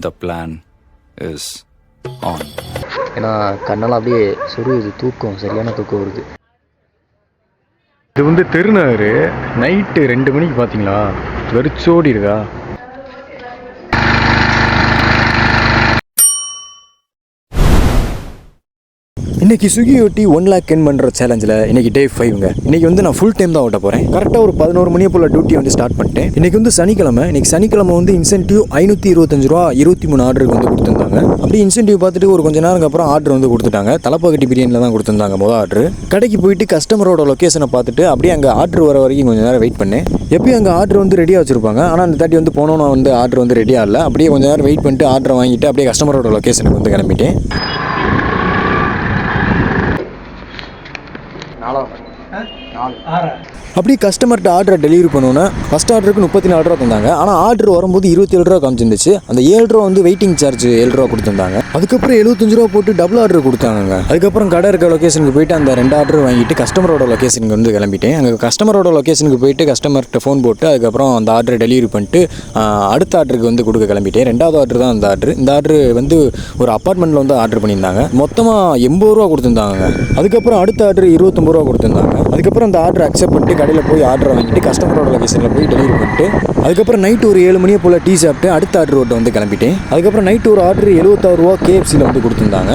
The plan is on. ஏன்னா கண்ணெல்லாம் அப்படியே சொருகுது, தூக்கம் சரியான தூக்கம் வருது. இது வந்து திருநகர் நைட்டு 2 மணிக்கு பார்த்தீங்களா, வெறிச்சோடி இருக்கா. இன்றைக்கி ஸ்விக்கி ஒட்டி 1 lakh earn பண்ணுற சேலஞ்சில் இன்றைக்கி டே 5ங்க. இன்றைக்கி வந்து நான் ஃபுல் டைம் தான் ஓட்ட போகிறேன். கரெக்டாக ஒரு 11 மணியை போல் டியூட்டி வந்து ஸ்டார்ட் பண்ணிட்டேன். இன்றைக்கி வந்து சனிக்கிழமை. இன்றைக்கி சனிக்கிழமை வந்து இன்சென்டிவ் 525 ரூபா 23 ஆர்டருக்கு வந்து கொடுத்துருந்தாங்க. அப்படி இன்சென்டிவ் பார்த்துட்டு ஒரு கொஞ்சம் நேரம் அப்புறம் ஆர்டர் வந்து கொடுத்துட்டாங்க. தலப்பாக்கட்டி பிரியாணியில் தான் கொடுத்துருந்தாங்க மொதல் ஆர்டர். கடைக்கு போயிட்டு கஸ்டமரோட லொக்கேஷனை பார்த்துட்டு அப்படியே அங்கே ஆர்டர் வர வரைக்கும் கொஞ்சம் நேரம் வெயிட் பண்ணேன். எப்பயும் அங்கே ஆர்டர் வந்து ரெடியாக வச்சுருப்பாங்க. ஆனால் அந்த தாட்டி வந்து போனோன்னா வந்து ஆர்டர் வந்து ரெடியாக இல்லை. அப்படியே கொஞ்சம் நேரம் வெயிட் பண்ணிட்டு ஆர்டரை வாங்கிட்டு அப்படியே கஸ்டமரோட லொக்கேஷனுக்கு வந்து கிளம்பிட்டேன். அப்படியே கஸ்டமர்கிட்ட ஆர்டரை டெலிவரி பண்ணோன்னா ஃபஸ்ட் ஆர்டருக்கு 34 ரூபா தந்தாங்க. ஆனால் ஆர்டர் வரும்போது 27 ரூபா காமிச்சிருந்துச்சு. அந்த 7 ரூபா வந்து வெயிட்டிங் சார்ஜ் 7 ரூபா கொடுத்துருந்தாங்க. அதுக்கப்புறம் 75 ரூபா போட்டு டபுள் ஆர்டர் கொடுத்தாங்க. அதுக்கப்புறம் கடை இருக்க லொக்கேஷனுக்கு போயிட்டு அந்த 2 ஆர்டர் வாங்கிட்டு கஸ்டமரோட லொக்கேஷனுக்கு வந்து கிளம்பிட்டேன். அங்கே கஸ்டமரோட லொக்கேஷனுக்கு போயிட்டு கஸ்டமர்கிட்ட ஃபோன் போட்டு அதுக்கப்புறம் அந்த ஆர்டரை டெலிவரி பண்ணிட்டு அடுத்த ஆர்டருக்கு வந்து கொடுக்க கிளம்பிட்டேன். 2வது ஆர்டர் தான் அந்த ஆர்டர். இந்த ஆர்டர் வந்து ஒரு அப்பார்ட்மெண்ட்டில் வந்து ஆர்டர் பண்ணியிருந்தாங்க. மொத்தமாக 80 ரூபா கொடுத்துருந்தாங்க. அதுக்கப்புறம் அடுத்த ஆர்டர் 29 ரூபா கொடுத்துருந்தாங்க. அதுக்கப்புறம் அந்த ஆர்டர் அக்செப்ட் பண்ணிட்டு கடையில் போய் ஆர்டரை வாங்கிட்டு கஸ்டமரோட லொகேஷனில் போய் டெலிவரி பண்ணிட்டு அதுக்கப்புறம் நைட்டு ஒரு 7 மணியை போல் டீ சாப்பிட்டு அடுத்த ஆர்டர் ஓட்ட வந்து கிளம்பிட்டேன். அதுக்கப்புறம் நைட்டு ஒரு ஆர்டர் 76 ரூபா KFCயில் வந்து கொடுத்துருந்தாங்க.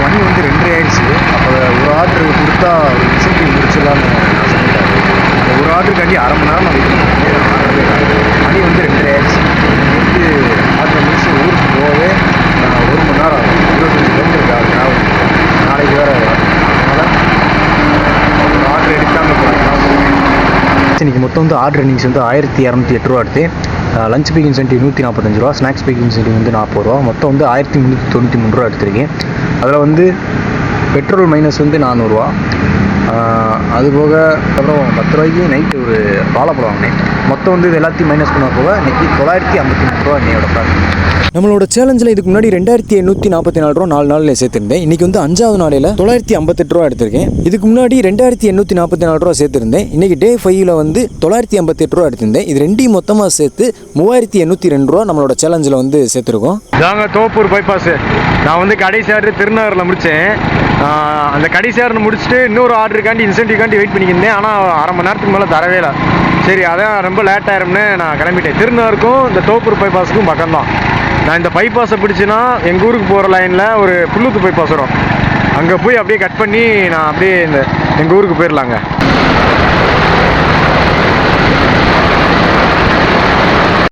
மணி வந்து 2:30 ஆயிடுச்சு. அப்போ ஒரு ஆர்டர் கொடுத்தா ஒரு இன்சென்டிவ் முடிச்சிடலான்னு சொல்லிட்டாரு. அந்த ஒரு ஆர்டருக்காண்டி அரை மணி நேரம் நான் வெயிட் பண்ணேன். மணி வந்து 2:30 ஆயிடுச்சு. வந்து ஆர்டர் முடிச்சு ஊருக்கு போகவே 1 மணி நேரம் ஆகும். 25 கிலோமீட்டருக்கு ஆகும். நாளைக்கு வேறு அதனால் ஒரு ஆர்டர் எடுக்காமல் போகிறாங்க. இன்றைக்கி மொத்தம் வந்து ஆர்டர் இன்னிங்ஸ் வந்து 1208 ரூபா எடுத்து. லஞ்ச் பேக் இன்சென்டிவ் 145 ரூபா, ஸ்நாக்ஸ் பேக் இன்சென்டிவ் வந்து 40 ரூபா, மொத்தம் வந்து 1393 ரூபா எடுத்திருக்கேன். அதில் வந்து பெட்ரோல் மைனஸ் வந்து 400 ரூபா. அதுபோக அப்புறம் 10 ரூபாய்க்கு நைட்டு ஒரு வாழைப்பழம் வாங்கினேன். மொத்தம் வந்து இது எல்லாத்தையும் மைனஸ் பண்ண போக இன்றைக்கி 953 ரூபா என்னையோட ப்ராஃபிட். நம்மளோட சேலஞ்சில் இதுக்கு முன்னாடி 2844 ரூபா 4 நாளில் சேர்த்துருந்தேன். இன்றைக்கி வந்து 5வது நாளையில் 958 ரூபா எடுத்திருக்கேன். இதுக்கு முன்னாடி 2844 ரூபா சேர்த்துருந்தேன். இன்றைக்கி டே 5ல் வந்து 958 ரூபா எடுத்திருந்தேன். இது ரெண்டையும் மொத்தமாக சேர்த்து 3802 ரூபா நம்மளோட சேலஞ்சில் வந்து சேர்த்துருக்கோம். இதாங்க தோப்பூர் பைபாஸு. நான் வந்து கடைசி ஆர்டர் திருநகரில் முடித்தேன். அந்த கடைசி ஆர்டர் முடிச்சுட்டு இன்னொரு ஆர்டருக்காண்டி இன்சென்டிவ்காண்டி வெயிட் பண்ணிக்கிருந்தேன். ஆனால் அரை மணி நேரத்துக்கு மேலே தரவே இல்லை. சரி அதான் ரொம்ப லேட் ஆயிரும்னு நான் கிளம்பிட்டேன். திருநகருக்கும் இந்த தோப்பூர் பைபாஸுக்கும் பக்கம்தான். நான் இந்த பைபாஸை பிடிச்சின்னா எங்கள் ஊருக்கு போகிற லைனில் ஒரு புல்லுத்து பைபாஸ் வரும். அங்கே போய் அப்படியே கட் பண்ணி நான் அப்படியே இந்த எங்கள் ஊருக்கு போயிடலாங்க.